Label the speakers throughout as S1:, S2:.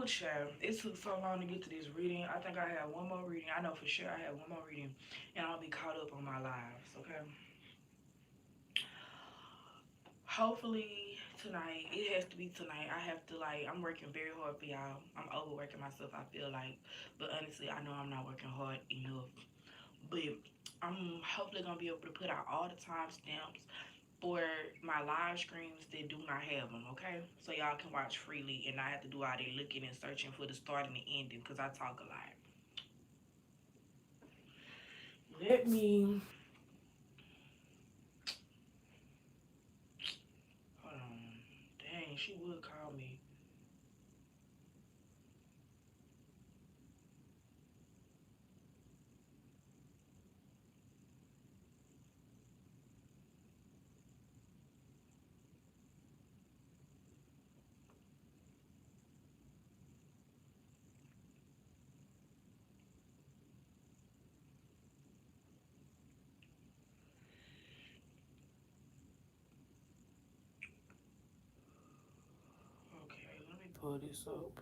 S1: Ooh, child. It took so long to get to this reading. I think I have one more reading. I know for sure I have one more reading. And I'll be caught up on my lives, okay? Hopefully tonight. It has to be tonight. I have to, like, I'm working very hard for y'all. I'm overworking myself, I feel like. But honestly, I know I'm not working hard enough. But I'm hopefully going to be able to put out all the timestamps for my live streams that do not have them, okay? So y'all can watch freely and not have to do all that looking and searching for the start and the ending because I talk a lot. Let me, hold on. Dang, she would call me. Okay, let me pull this up.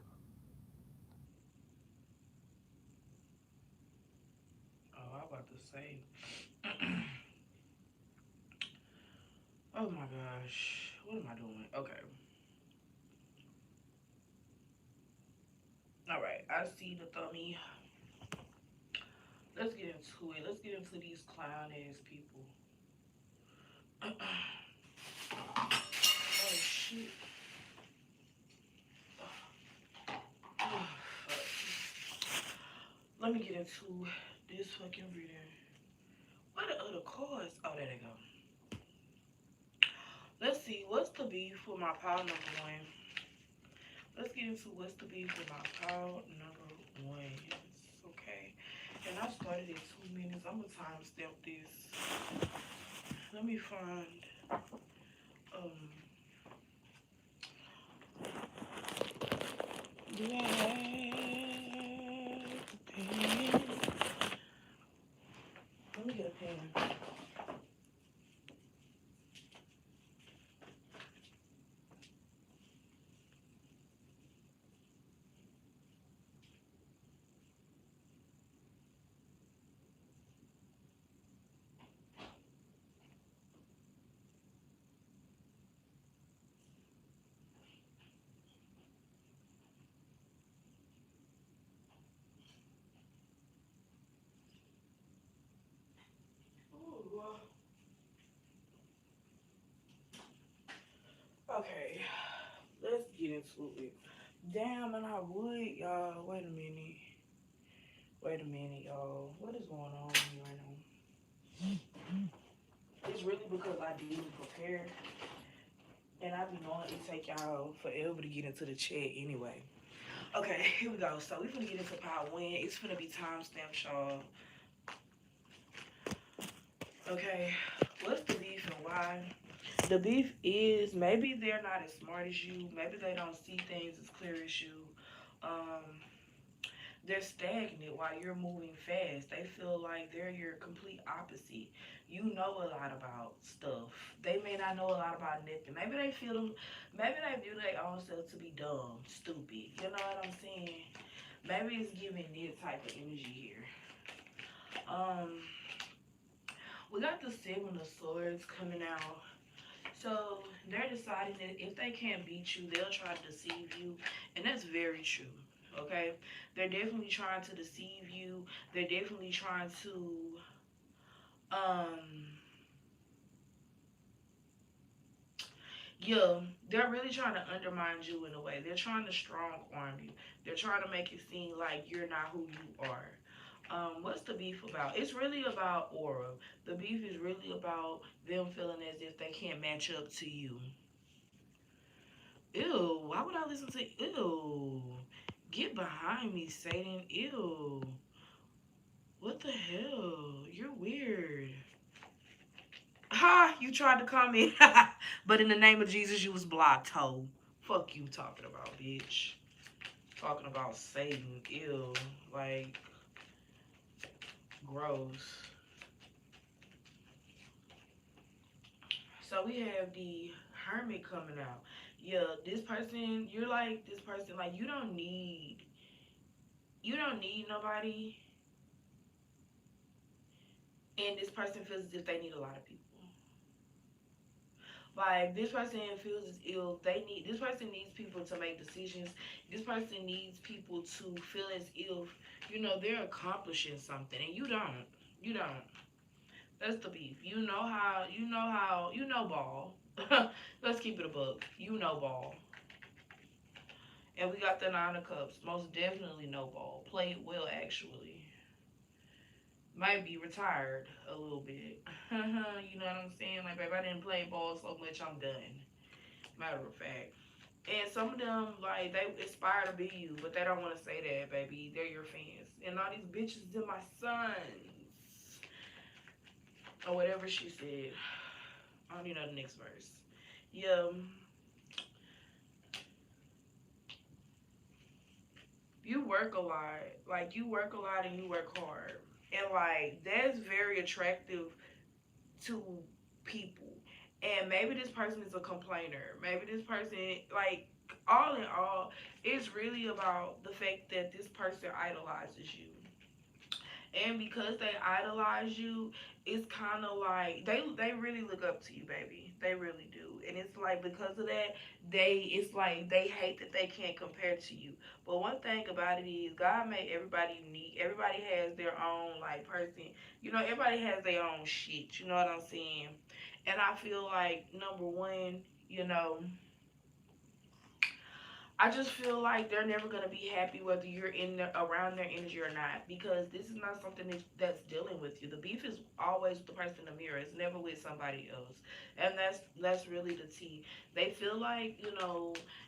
S1: Oh, I about to say. Oh my gosh. What am I doing? Okay. All right. I see the thummy. Let's get into it. Let's get into these clown ass people. Oh shit. Oh, let me get into this fucking reading. What are the other cards? Oh, there they go. Let's see. What's the beef with my pile number one? Let's get into what's the beef with my pile number one. Okay. And I started at 2 minutes. I'm gonna timestamp this. Let me find um do I have the pen? Let me get a pen. Ooh. Okay, let's get into it. Damn, and I would, y'all. Wait a minute. Wait a minute, y'all. What is going on with me right now? It's really because I didn't prepare, and I be knowing it take y'all forever to get into the chat anyway. Okay, here we go. So we finna get into part one. It's finna be timestamped, y'all. Okay, what's the beef and why? The beef is maybe they're not as smart as you. Maybe they don't see things as clear as you. Um, they're stagnant while you're moving fast. They feel like they're your complete opposite. You know a lot about stuff. They may not know a lot about nothing. Maybe they feel them. Maybe they view their own self to be dumb, stupid. You know what I'm saying? Maybe it's giving this type of energy here. Um, we got the Seven of Swords coming out. So they're deciding that if they can't beat you, they'll try to deceive you. And that's very true. Okay? They're definitely trying to deceive you. They're definitely trying to um yeah, they're really trying to undermine you in a way. They're trying to strong arm you. They're trying to make it seem like you're not who you are. What's the beef about? It's really about aura. The beef is really about them feeling as if they can't match up to you. Ew, why would I listen to ew? Get behind me, Satan. Ew. What the hell? You're weird. Ha! You tried to comment. But in the name of Jesus, you was blocked, ho. Fuck you talking about, bitch. Talking about Satan. Ew. Like, gross. So we have the Hermit coming out. Yeah, this person, you're like this person, like you don't need nobody, and this person feels as if they need a lot of people. Like this person feels as if this person needs people to make decisions. This person needs people to feel as if, they're accomplishing something, and you don't. You don't. That's the beef. You know ball. Let's keep it a book. You know ball. And we got the Nine of Cups. Most definitely no ball. Played well, actually. Might be retired a little bit. You know what I'm saying? Like, babe, I didn't play ball so much, I'm done. Matter of fact. And some of them, like, they aspire to be you, but they don't want to say that, baby. They're your fans. And all these bitches, they're my sons. Or whatever she said. I don't even know the next verse. Yeah. You work a lot. Like, you work a lot and you work hard. And, like, that's very attractive to people. And maybe this person is a complainer. Maybe this person, like, all in all, it's really about the fact that this person idolizes you. And because they idolize you, it's kind of like they really look up to you, baby. They really do. And it's like because of that, it's like they hate that they can't compare to you. But one thing about it is God made everybody unique. Everybody has their own like person. Everybody has their own shit. You know what I'm saying? And I feel like number one, you know, I just feel like they're never gonna be happy whether you're around their energy or not, because this is not something that's dealing with you. The beef is always with the person in the mirror. It's never with somebody else, and that's really the tea. They feel like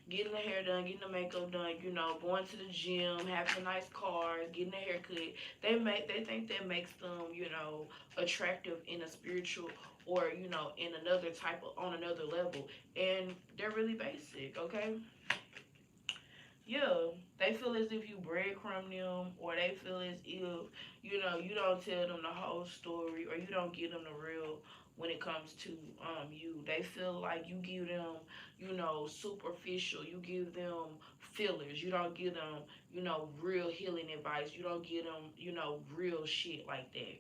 S1: getting the hair done, getting the makeup done, going to the gym, having nice cars, getting a haircut. They think that makes them attractive in a spiritual or in another type of on another level, and they're really basic. Okay, yeah, they feel as if you breadcrumb them, or they feel as if you don't tell them the whole story, or you don't give them the real when it comes to you. They feel like you give them superficial. You give them fillers. You don't give them real healing advice. You don't give them real shit like that.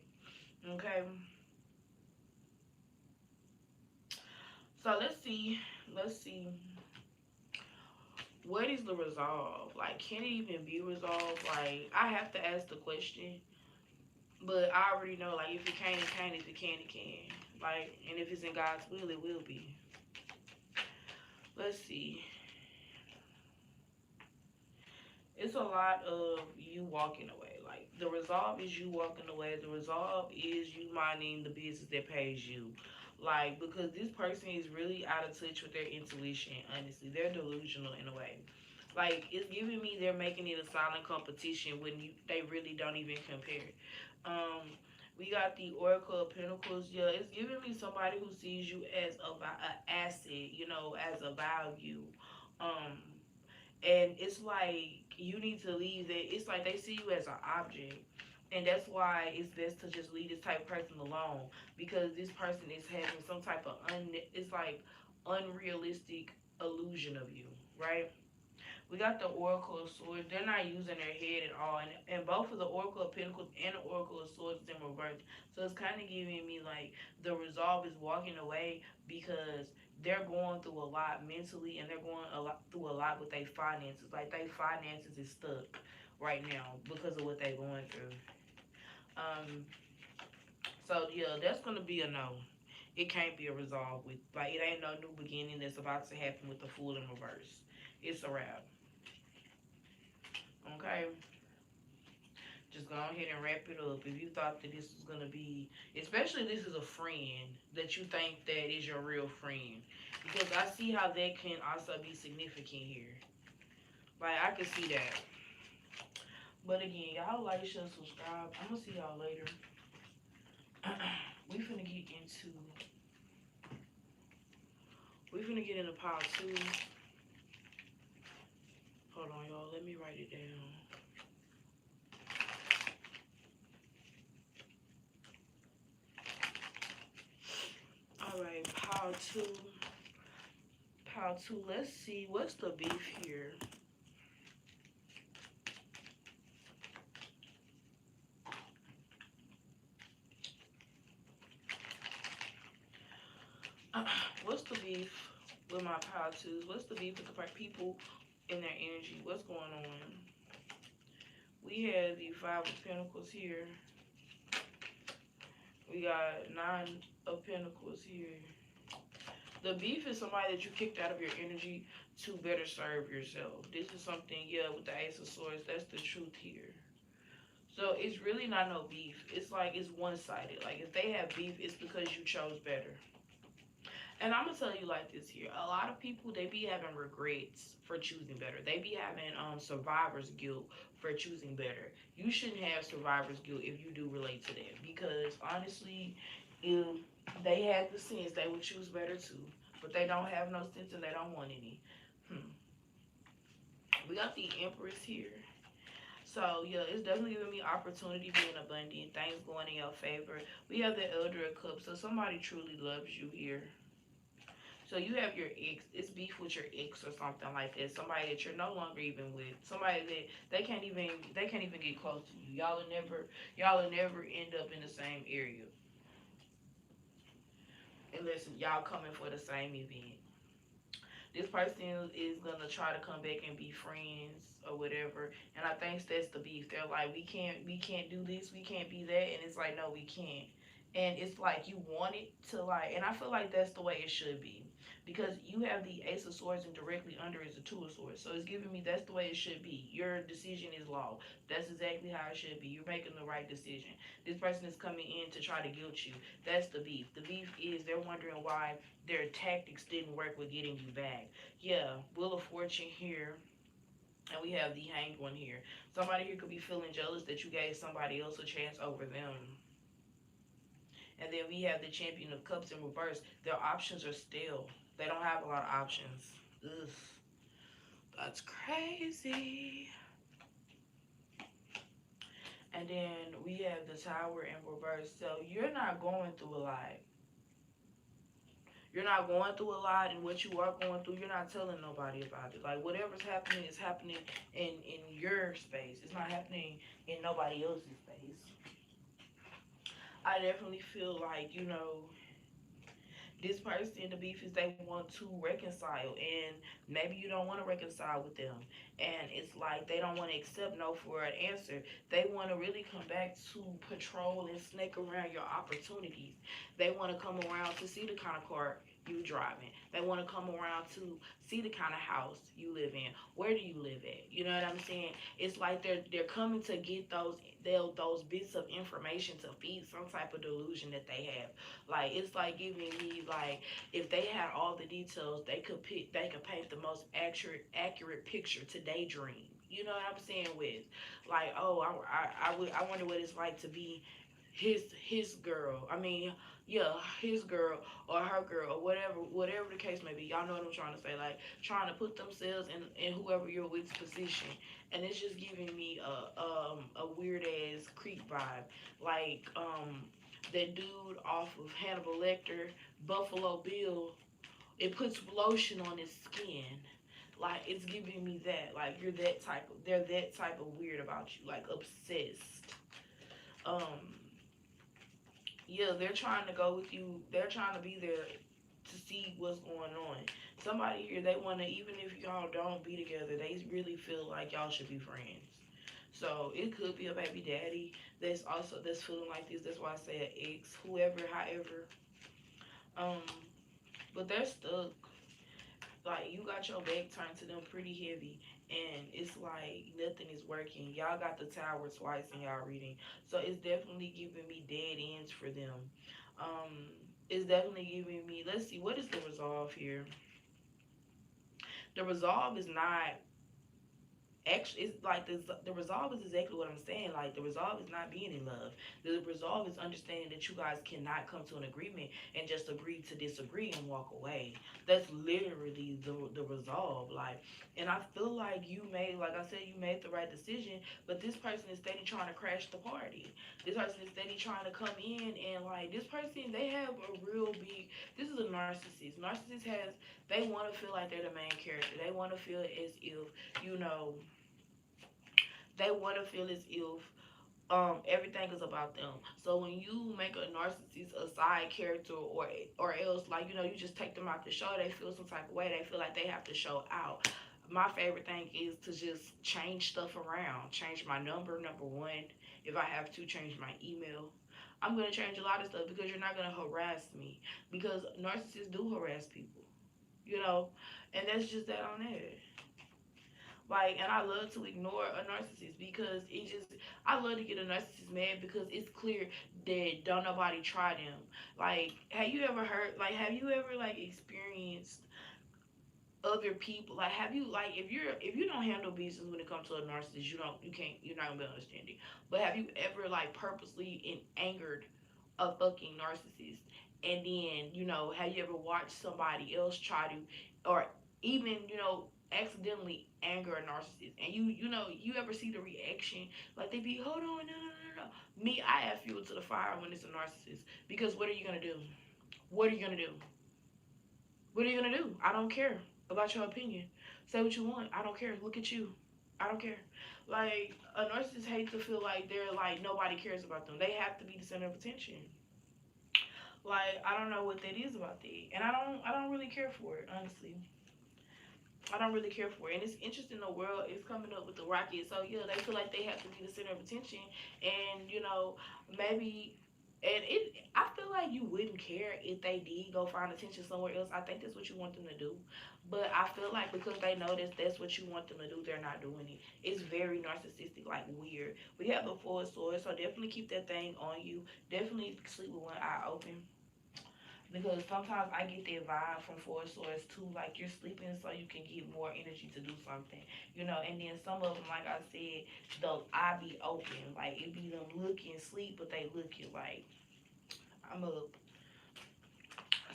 S1: Okay, so let's see. What is the resolve? Like, can it even be resolved? Like, I have to ask the question, but I already know, like, if it can, it can. If it can, it can. Like, and if it's in God's will, it will be. Let's see. It's a lot of you walking away. Like, the resolve is you walking away. The resolve is you minding the business that pays you. Like, because this person is really out of touch with their intuition, honestly. They're delusional in a way. Like, it's giving me they're making it a silent competition when they really don't even compare. Um, we got the Oracle of Pentacles. Yeah, it's giving me somebody who sees you as a asset, as a value. Um, and it's like you need to leave it. It's like they see you as an object, and that's why it's best to just leave this type of person alone, because this person is having some type of it's like unrealistic illusion of you, right? We got the Oracle of Swords. They're not using their head at all. And both of the Oracle of Pentacles and the Oracle of Swords is in reverse. So it's kind of giving me like the resolve is walking away because they're going through a lot mentally, and they're going through a lot with their finances. Like their finances is stuck right now because of what they're going through. Um, so yeah, that's gonna be a no. It can't be a resolve with like it ain't no new beginning that's about to happen with the Fool in reverse. It's a wrap. Okay, just go ahead and wrap it up. If you thought that this was gonna be, especially this is a friend that you think that is your real friend, because I see how that can also be significant here. Like I can see that. But again, y'all like, share, subscribe. I'm gonna see y'all later. we finna get into we finna get into pile two. Hold on, y'all. Let me write it down. All right, pile two. pile two. Let's see, what's the beef here? What's the beef with my pile twos? What's the beef with the people in their energy? What's going on? We have the Five of Pentacles here. We got Nine of Pentacles here. The beef is somebody that you kicked out of your energy to better serve yourself. This is something, yeah, with the Ace of Swords, that's the truth here. So it's really not no beef. It's like it's one-sided. Like if they have beef, it's because you chose better. And I'm gonna tell you like this here. A lot of people, they be having regrets for choosing better. They be having survivor's guilt for choosing better. You shouldn't have survivor's guilt if you do relate to that. Because honestly, if they had the sense, they would choose better too. But they don't have no sense and they don't want any. Hmm. We got the Empress here. So yeah, it's definitely giving me opportunity being abundant, things going in your favor. We have the Elder of Cups, so somebody truly loves you here. So you have your ex, it's beef with your ex or something like that. Somebody that you're no longer even with. Somebody that they can't even get close to you. Y'all will never end up in the same area unless y'all coming for the same event. This person is gonna try to come back and be friends or whatever. And I think that's the beef. They're like, we can't do this, we can't be that, and it's like, no, we can't. And it's like you want it to like, and I feel like that's the way it should be. Because you have the Ace of Swords and directly under is the Two of Swords. So it's giving me that's the way it should be. Your decision is law. That's exactly how it should be. You're making the right decision. This person is coming in to try to guilt you. That's the beef. The beef is they're wondering why their tactics didn't work with getting you back. Yeah, Wheel of Fortune here. And we have the Hanged One here. Somebody here could be feeling jealous that you gave somebody else a chance over them. And then we have the Champion of Cups in reverse. Their options are still. They don't have a lot of options. Ugh, that's crazy. And then we have the Tower in reverse. So you're not going through a lot. You're not going through a lot, and what you are going through, you're not telling nobody about it. Like whatever's happening is happening in your space. It's not happening in nobody else's space. I definitely feel like, this person, the beef is they want to reconcile, and maybe you don't want to reconcile with them, and it's like they don't want to accept no for an answer. They want to really come back to patrol and snake around your opportunities. They want to come around to see the kind of car you driving. They want to come around to see the kind of house you live in. Where do you live at? You know what I'm saying? It's like they're coming to get those bits of information to feed some type of delusion that they have. Like it's like giving me like if they had all the details, they could paint the most accurate picture to daydream. You know what I'm saying? With like, oh, I wonder what it's like to be his girl. I mean, yeah, his girl or her girl or whatever the case may be. Y'all know what I'm trying to say. Like trying to put themselves in whoever you're with position, and it's just giving me a weird ass creep vibe. Like that dude off of Hannibal Lecter, Buffalo Bill. It puts lotion on his skin. Like it's giving me that. Like they're that type of weird about you. Like obsessed. Um, yeah, they're trying to go with you. They're trying to be there to see what's going on. Somebody here, they want to, even if y'all don't be together, they really feel like y'all should be friends. So it could be a baby daddy that's feeling like this. That's why I say an ex, whoever, however. Um, but they're stuck. Like you got your back turned to them pretty heavy, and it's like nothing is working. Y'all got the Tower twice in y'all reading, so it's definitely giving me dead ends for them. Um, it's definitely giving me. Let's see, what is the resolve here? The resolve is not actually, it's like the resolve is exactly what I'm saying. Like, the resolve is not being in love. The resolve is understanding that you guys cannot come to an agreement and just agree to disagree and walk away. That's literally the resolve. Like, and I feel like you made, like I said, you made the right decision. But this person is steady trying to crash the party. This person is steady trying to come in, and like, this person, they have a real big. This is a narcissist. Narcissist has, they want to feel like they're the main character. They want to feel as if, you know, they want to feel as if everything is about them. So when you make a narcissist a side character, or else, like, you know, you just take them out the show, they feel some type of way. They feel like they have to show out. My favorite thing is to just change stuff around. Change my number one. If I have to, change my email. I'm gonna change a lot of stuff because you're not gonna harass me. Because narcissists do harass people, you know, and that's just that on it. Like, and I love to ignore a narcissist because it just, I love to get a narcissist mad because it's clear that don't nobody try them. Like, have you ever heard, like, have you ever, like, experienced other people, like, have you, like, if you don't handle business when it comes to a narcissist, you can't, you're not gonna be understanding. But have you ever, like, purposely angered a fucking narcissist? And then, you know, have you ever watched somebody else try to, or even, you know, accidentally anger a narcissist, and you know, you ever see the reaction, like, they be, hold on, no, no, no, no. Me, I add fuel to the fire when it's a narcissist, because what are you gonna do? What are you gonna do? What are you gonna do? I don't care about your opinion. Say what you want. I don't care. Look at you. I don't care. Like, a narcissist hates to feel like they're, like, nobody cares about them. They have to be the center of attention. Like, I don't know what that is about that, and I don't really care for it, honestly. I don't really care for it. And it's interesting, the world is coming up with the rocket. So yeah, they feel like they have to be the center of attention. And, you know, maybe, and I feel like you wouldn't care if they did go find attention somewhere else. I think that's what you want them to do. But I feel like because they know that's what you want them to do, they're not doing it. It's very narcissistic, like, weird. We have the full sword, so definitely keep that thing on you. Definitely sleep with one eye open, because sometimes I get that vibe from Four Swords too, like, you're sleeping so you can get more energy to do something, you know. And then some of them, like I said, they'll eye be open, like, it be them looking sleep, but they looking like, I'm up.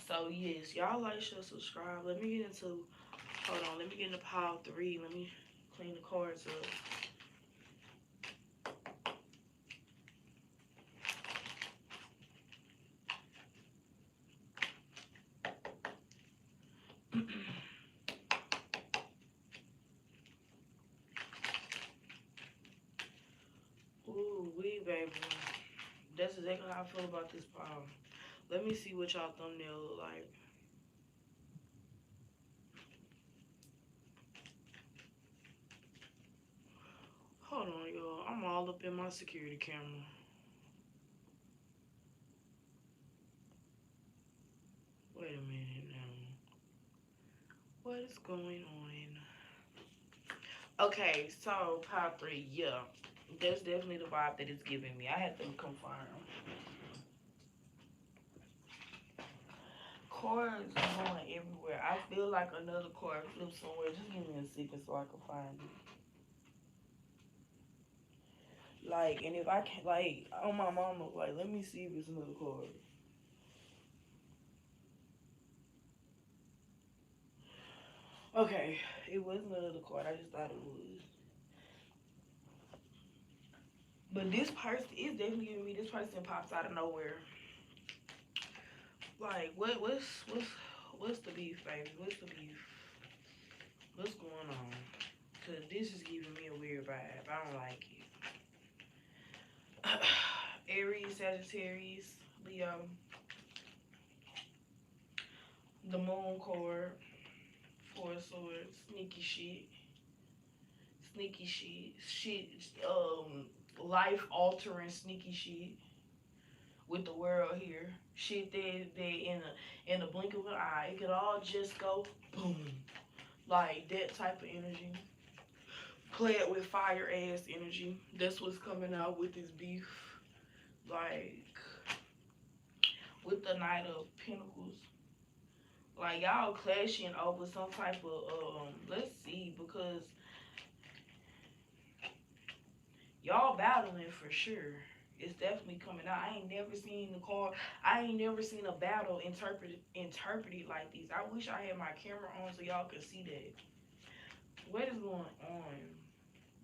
S1: So yes, y'all like, share, subscribe. Let me get into, hold on, let me get into pile 3. Let me clean the cards up. Ooh, wee, baby. That's exactly how I feel about this pile. Let me see what y'all thumbnail look like. Hold on, y'all. I'm all up in my security camera. Wait a minute now. What is going on? Okay, so pile 3, yeah. That's definitely the vibe that it's giving me. I had to confirm. Cards going everywhere. I feel like another card flipped somewhere. Just give me a second so I can find it. Like, and if I can, like, on my mama, like, let me see if it's another card. Okay, it wasn't another card. I just thought it was. But this person is definitely giving me, this person pops out of nowhere. Like, what's the beef, baby? What's the beef? What's going on? Cause this is giving me a weird vibe. I don't like it. Aries, Sagittarius, Leo, the moon card, four swords, sneaky shit, life altering sneaky shit with the world here. Shit that in the blink of an eye, it could all just go boom, like that type of energy. Play it with fire ass energy. That's what's coming out with this beef. Like, with the Knight of Pentacles. Like, y'all clashing over some type of let's see, because y'all battling for sure. It's definitely coming out. I ain't never seen the card. I ain't never seen a battle interpreted like this. I wish I had my camera on so y'all could see that. What is going on?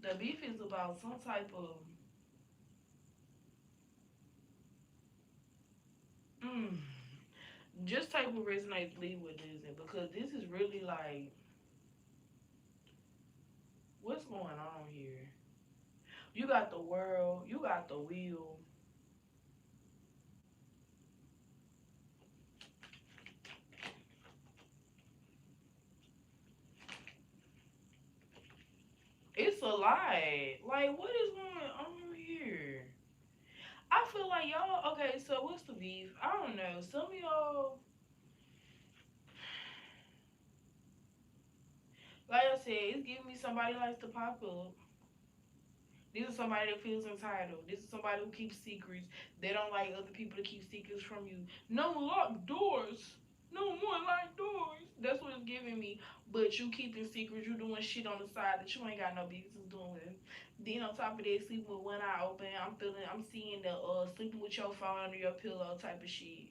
S1: The beef is about some type of mm, just type of resonates leave with this because this is really like what's going on here. You got the world, you got the wheel. It's a lot. Like what is going on here? I feel like y'all okay, so what's the beef? I don't know. Some of y'all like I said, it's giving me somebody likes to pop up. This is somebody that feels entitled. This is somebody who keeps secrets. They don't like other people to keep secrets from you. No locked doors. No more locked doors. That's what it's giving me. But you keeping secrets. You doing shit on the side that you ain't got no business doing. Then on top of that, sleeping with one eye open. I'm seeing the sleeping with your phone under your pillow type of shit.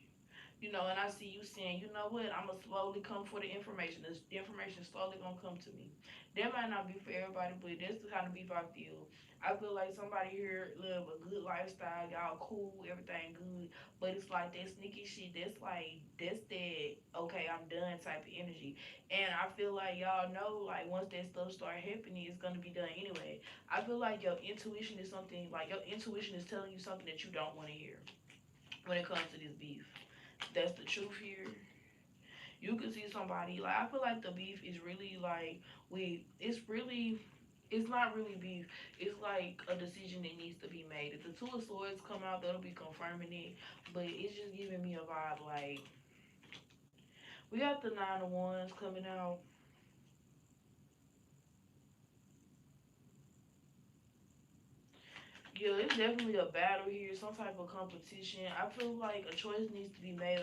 S1: You know, and I see you saying, you know what, I'm gonna slowly come for the information. This information slowly gonna come to me. That might not be for everybody, but that's the kind of beef I feel. I feel like somebody here live a good lifestyle, y'all cool, everything good, but it's like that sneaky shit. That's that okay, I'm done type of energy, and I feel like y'all know like once that stuff start happening, it's gonna be done anyway. I feel like your intuition is something like your intuition is telling you something that you don't want to hear when it comes to this beef. That's the truth here. You can see somebody like I feel like the beef is really like it's not really beef. It's like a decision that needs to be made. If the two of swords come out, that'll be confirming it. But it's just giving me a vibe like we got the nine of wands coming out. Yeah, it's definitely a battle here, some type of competition. I feel like a choice needs to be made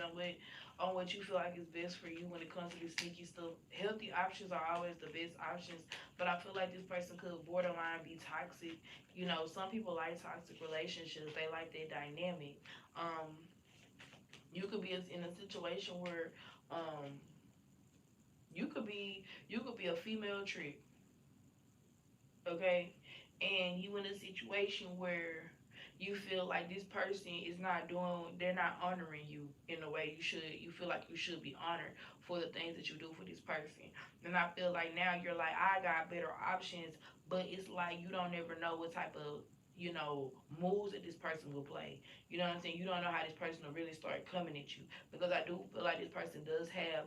S1: on what you feel like is best for you when it comes to this sneaky stuff. Healthy options are always the best options, but I feel like this person could borderline be toxic. You know, some people like toxic relationships. They like their dynamic. Um, you could be in a situation where you could be a female trick, okay? And you in a situation where you feel like this person is not doing, they're not honoring you in the way you should. You feel like you should be honored for the things that you do for this person. And I feel like now you're like, I got better options, but it's like you don't ever know what type of moves that this person will play. You know what I'm saying? You don't know how this person will really start coming at you because I do feel like this person does have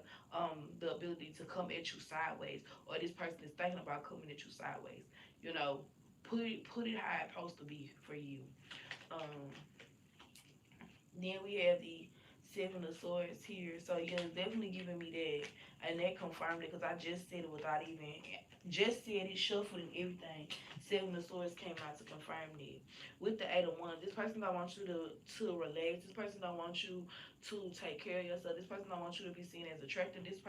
S1: the ability to come at you sideways, or this person is thinking about coming at you sideways. You know, put it how it's supposed to be for you. Um, then we have the Seven of Swords here. So yeah, it's definitely giving me that. And that confirmed it because I just said it without even just said it, shuffled and everything. Seven of Swords came out to confirm it. With the Eight of Wands, this person don't want you to relax. This person don't want you to take care of yourself. This person don't want you to be seen as attractive. This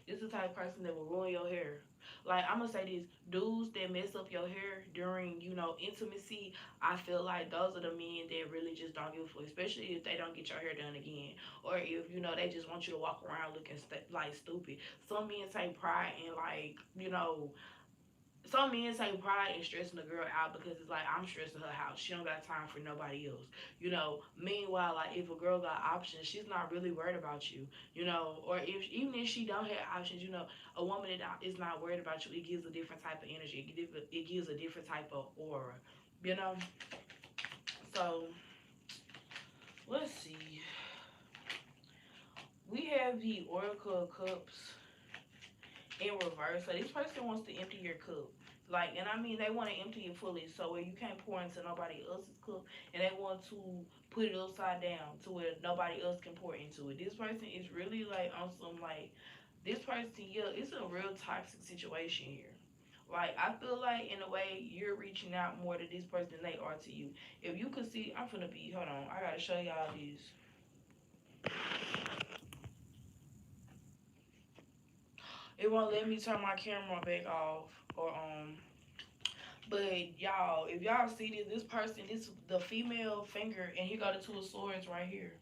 S1: is the type of person that will ruin your hair. Like I'm gonna say this, dudes that mess up your hair during, intimacy, I feel like those are the men that really just don't give a fuck, especially if they don't get your hair done again, or if they just want you to walk around looking like stupid. Some men take pride in some men take pride in stressing the girl out because it's like I'm stressing her out. She don't got time for nobody else. Meanwhile, like if a girl got options, she's not really worried about you. Or if even if she don't have options, a woman that is not worried about you, it gives a different type of energy. It gives a different type of aura. You know. So let's see. We have the Oracle of Cups in reverse. So this person wants to empty your cup. Like, and I mean, they want to empty it fully, so where you can't pour into nobody else's cup, and they want to put it upside down to where nobody else can pour into it. This person is really like on some like, this person, yeah, it's a real toxic situation here. Like, I feel like in a way you're reaching out more to this person than they are to you. If you could see, hold on, I gotta show y'all this. It won't let me turn my camera back off or on. But y'all, if y'all see this person, this the female finger, and he got the two of swords right here.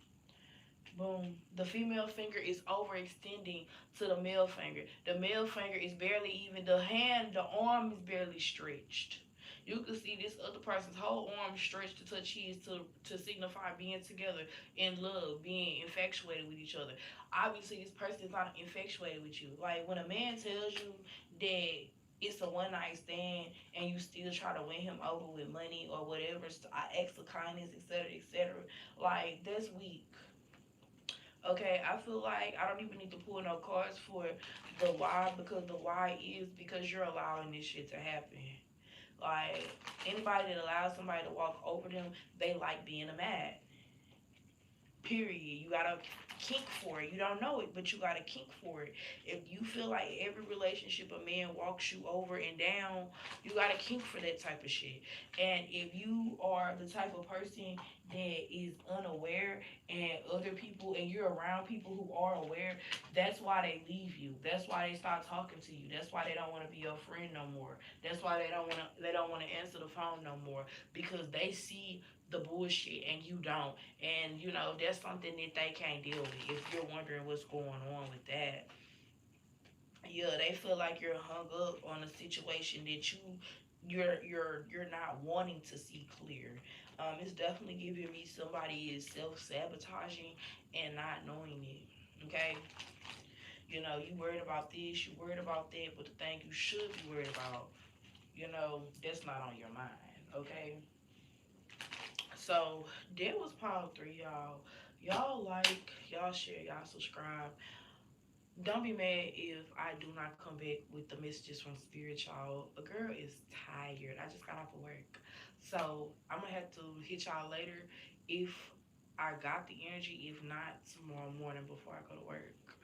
S1: Boom. The female finger is overextending to the male finger. The male finger is barely even, the hand, the arm is barely stretched. You can see this other person's whole arm stretched to touch his to signify being together in love, being infatuated with each other. Obviously, this person is not infatuated with you. Like when a man tells you that it's a one night stand and you still try to win him over with money or whatever, acts of kindness, etc., etc., like that's weak. Okay, I feel like I don't even need to pull no cards for the why, because the why is because you're allowing this shit to happen. Like anybody that allows somebody to walk over them, they like being a man. Period. You gotta kink for it. You don't know it, but you gotta kink for it. If you feel like every relationship a man walks you over and down, you gotta kink for that type of shit. And if you are the type of person that is unaware and other people and you're around people who are aware, that's why they leave you. That's why they stop talking to you. That's why they don't want to be your friend no more. That's why they don't want to answer the phone no more, because they see the bullshit and you don't. And that's something that they can't deal with. If you're wondering what's going on with that, yeah, they feel like you're hung up on a situation that you're not wanting to see clear. It's definitely giving me somebody is self-sabotaging and not knowing it. Okay, you worried about this, you worried about that, but the thing you should be worried about, that's not on your mind. Okay. So that was part three, y'all. Y'all like, y'all share, y'all subscribe. Don't be mad if I do not come back with the messages from Spirit, y'all. A girl is tired. I just got off of work. So I'm gonna have to hit y'all later if I got the energy. If not, tomorrow morning before I go to work.